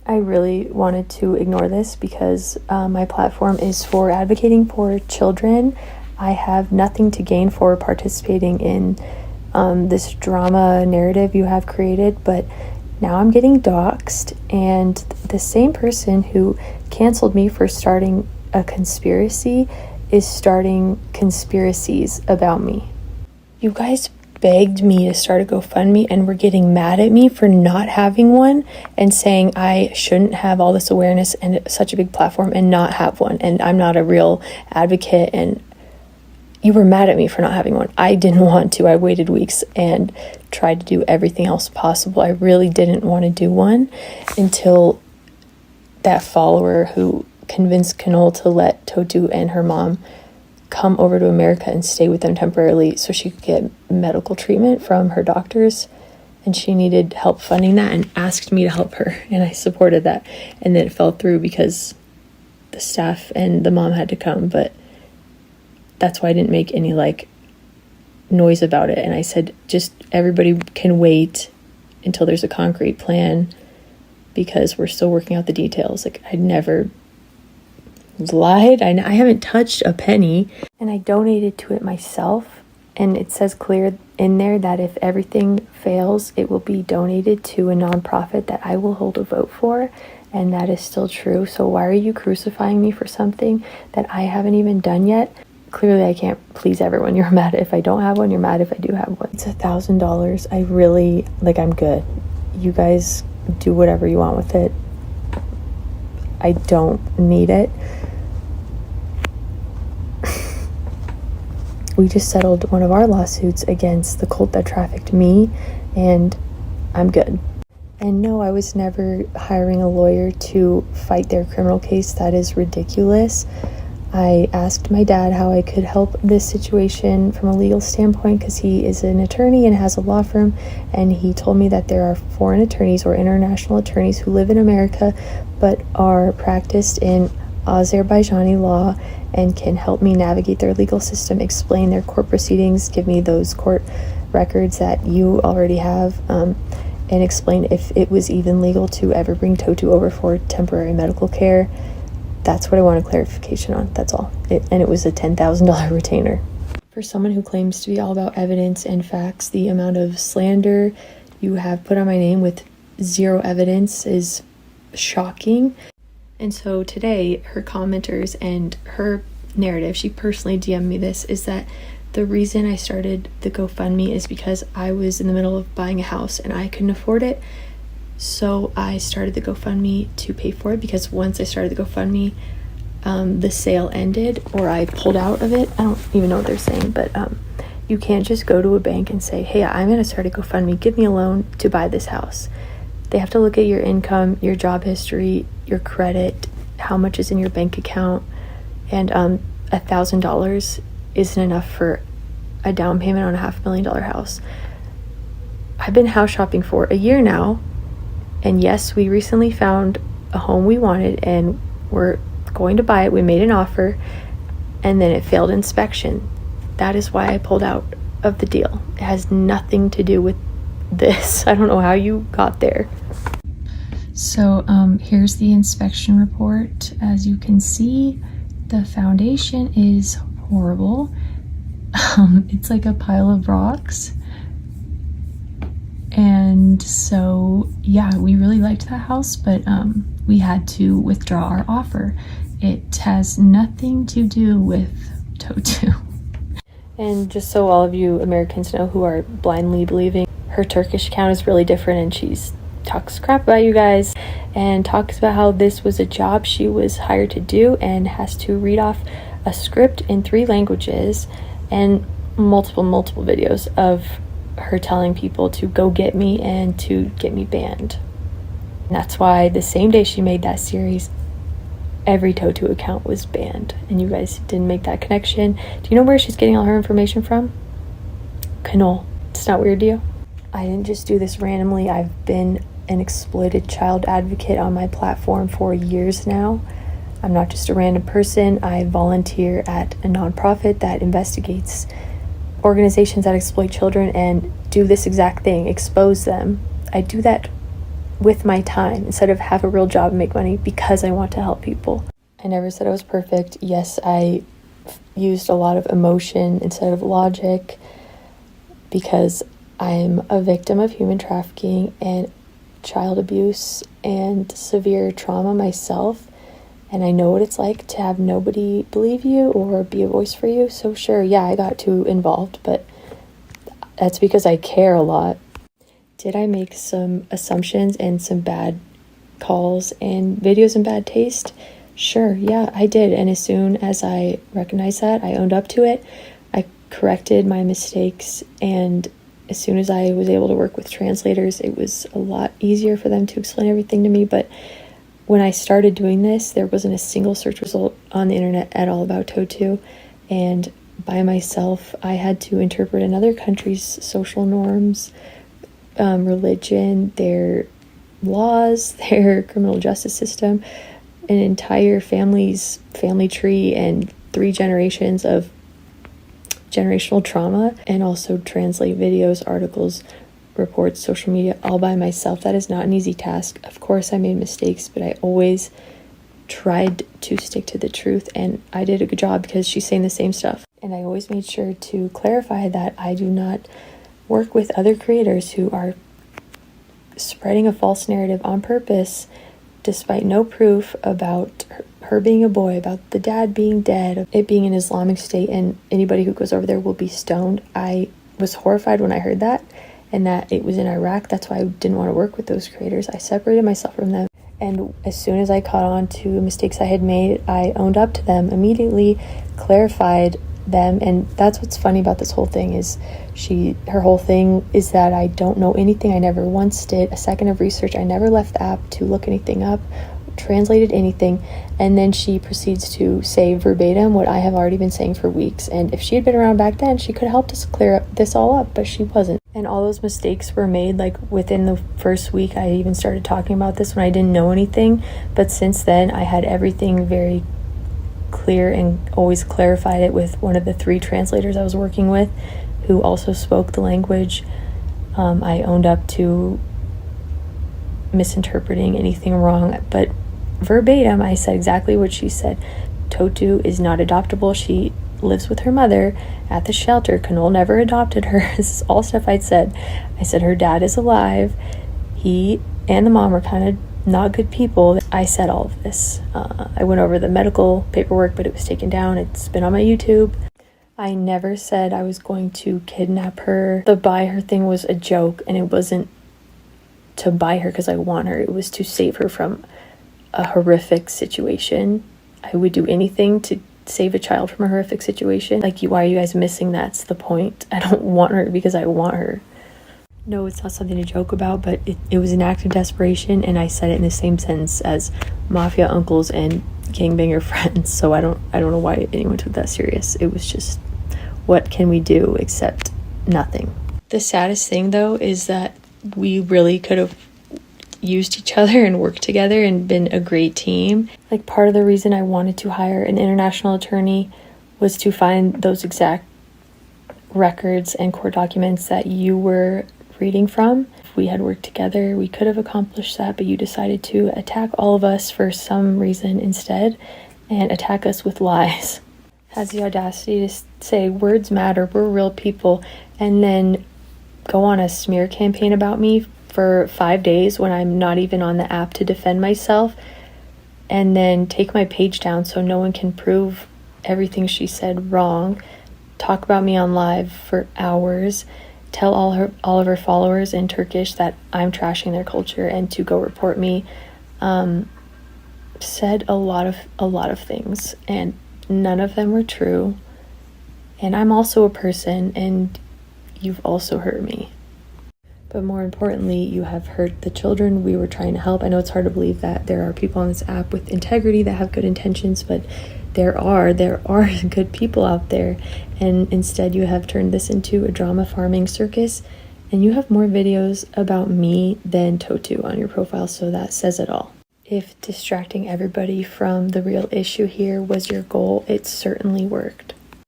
I really wanted to ignore this because my platform is for advocating for children. I have nothing to gain for participating in this drama narrative you have created, but now I'm getting doxxed, and the same person who canceled me for starting a conspiracy is starting conspiracies about me. You guys begged me to start a GoFundMe and were getting mad at me for not having one and saying I shouldn't have all this awareness and such a big platform and not have one, and I'm not a real advocate, and you were mad at me for not having one. I didn't want to. I waited weeks and tried to do everything else possible. I really didn't want to do one until that follower who convinced Kanol to let Totu and her mom come over to America and stay with them temporarily so she could get medical treatment from her doctors, and she needed help funding that and asked me to help her, and I supported that. And then it fell through because the staff and the mom had to come, but that's why I didn't make any noise about it. And I said, just everybody can wait until there's a concrete plan because we're still working out the details. I never lied. I haven't touched a penny, and I donated to it myself, and it says clear in there that if everything fails, it will be donated to a nonprofit that I will hold a vote for, and that is still true. So why are you crucifying me for something that I haven't even done yet? Clearly I can't please everyone. You're mad if I don't have one, you're mad if I do have one. It's $1,000. I really, I'm good. You guys do whatever you want with it. I don't need it. We just settled one of our lawsuits against the cult that trafficked me, and I'm good. And no, I was never hiring a lawyer to fight their criminal case. That is ridiculous. I asked my dad how I could help this situation from a legal standpoint because he is an attorney and has a law firm, and he told me that there are foreign attorneys or international attorneys who live in America but are practiced in Azerbaijani law and can help me navigate their legal system, explain their court proceedings, give me those court records that you already have, and explain if it was even legal to ever bring Totu over for temporary medical care. That's what I want a clarification on. That's all. And it was a $10,000 retainer. For someone who claims to be all about evidence and facts, the amount of slander you have put on my name with zero evidence is shocking. And so today, her commenters and her narrative, she personally DM'd me this, is that the reason I started the GoFundMe is because I was in the middle of buying a house and I couldn't afford it. So I started the GoFundMe to pay for it, because once I started the GoFundMe, the sale ended, or I pulled out of it. I don't even know what they're saying, but you can't just go to a bank and say, hey, I'm going to start a GoFundMe, give me a loan to buy this house. They have to look at your income, your job history, your credit, how much is in your bank account, and $1,000 isn't enough for a down payment on a $500,000 house. I've been house shopping for a year now, and yes, we recently found a home we wanted and we're going to buy it. We made an offer, and then it failed inspection. That is why I pulled out of the deal. It has nothing to do with this. I don't know how you got there. So here's the inspection report. As you can see, the foundation is horrible. It's like a pile of rocks. And so, yeah, we really liked that house, but we had to withdraw our offer. It has nothing to do with Totu. And just so all of you Americans know who are blindly believing, her Turkish account is really different, and she's talks crap about you guys and talks about how this was a job she was hired to do and has to read off a script in 3 languages and multiple videos of her telling people to go get me and to get me banned. And that's why the same day she made that series, every Totu account was banned, and you guys didn't make that connection. Do you know where she's getting all her information from? Kanol. It's not weird to you? I didn't just do this randomly. I've been an exploited child advocate on my platform for years now. I'm not just a random person. I volunteer at a nonprofit that investigates organizations that exploit children and do this exact thing, expose them. I do that with my time instead of have a real job and make money because I want to help people. I never said I was perfect. Yes, I used a lot of emotion instead of logic because I'm a victim of human trafficking and child abuse and severe trauma myself. And I know what it's like to have nobody believe you or be a voice for you. So sure, yeah, I got too involved, but that's because I care a lot. Did I make some assumptions and some bad calls and videos in bad taste? Sure, yeah, I did. And as soon as I recognized that, I owned up to it. I corrected my mistakes. And as soon as I was able to work with translators, it was a lot easier for them to explain everything to me. But when I started doing this, there wasn't a single search result on the internet at all about Totu. And by myself, I had to interpret another country's social norms, religion, their laws, their criminal justice system, an entire family's family tree, and 3 generations of generational trauma, and also translate videos, articles, reports, social media, all by myself. That is not an easy task. Of course, I made mistakes, but I always tried to stick to the truth, and I did a good job because she's saying the same stuff. And I always made sure to clarify that I do not work with other creators who are spreading a false narrative on purpose despite no proof about her being a boy, about the dad being dead, it being an Islamic state, and anybody who goes over there will be stoned. I was horrified when I heard that, and that it was in Iraq. That's why I didn't want to work with those creators. I separated myself from them. And as soon as I caught on to mistakes I had made, I owned up to them, immediately clarified them. And that's what's funny about this whole thing is her whole thing is that I don't know anything. I never once did a second of research. I never left the app to look anything up, translated anything. And then she proceeds to say verbatim what I have already been saying for weeks. And if she had been around back then, she could have helped us clear this all up, but she wasn't. And all those mistakes were made like within the first week. I even started talking about this when I didn't know anything, but since then I had everything very clear and always clarified it with one of the 3 translators I was working with who also spoke the language. I owned up to misinterpreting anything wrong, but verbatim I said exactly what she said. Totu is not adoptable. She lives with her mother at the shelter. Knoll never adopted her. This is all stuff I'd said. I said her dad is alive. He and the mom are kind of not good people. I said all of this. I went over the medical paperwork, but it was taken down. It's been on my YouTube. I never said I was going to kidnap her. The buy her thing was a joke, and it wasn't to buy her because I want her. It was to save her from a horrific situation. I would do anything to save a child from a horrific situation. Like, why are you guys missing? That's the point. I don't want her because I want her. No, it's not something to joke about, but it was an act of desperation, and I said it in the same sentence as mafia uncles and gangbanger friends. So I don't know why anyone took that serious. It was just, what can we do except nothing. The saddest thing though is that we really could have used each other and worked together and been a great team. Like, part of the reason I wanted to hire an international attorney was to find those exact records and court documents that you were reading from. If we had worked together, we could have accomplished that, but you decided to attack all of us for some reason instead, and attack us with lies. Has the audacity to say words matter, we're real people, and then go on a smear campaign about me for 5 days when I'm not even on the app to defend myself, and then take my page down so no one can prove everything she said wrong, talk about me on live for hours, tell all of her followers in Turkish that I'm trashing their culture and to go report me. Said a lot of things, and none of them were true. And I'm also a person, and you've also hurt me. But more importantly, you have hurt the children we were trying to help. I know it's hard to believe that there are people on this app with integrity that have good intentions, but there are good people out there. And instead you have turned this into a drama farming circus, and you have more videos about me than Totu on your profile, so that says it all. If distracting everybody from the real issue here was your goal, it certainly worked.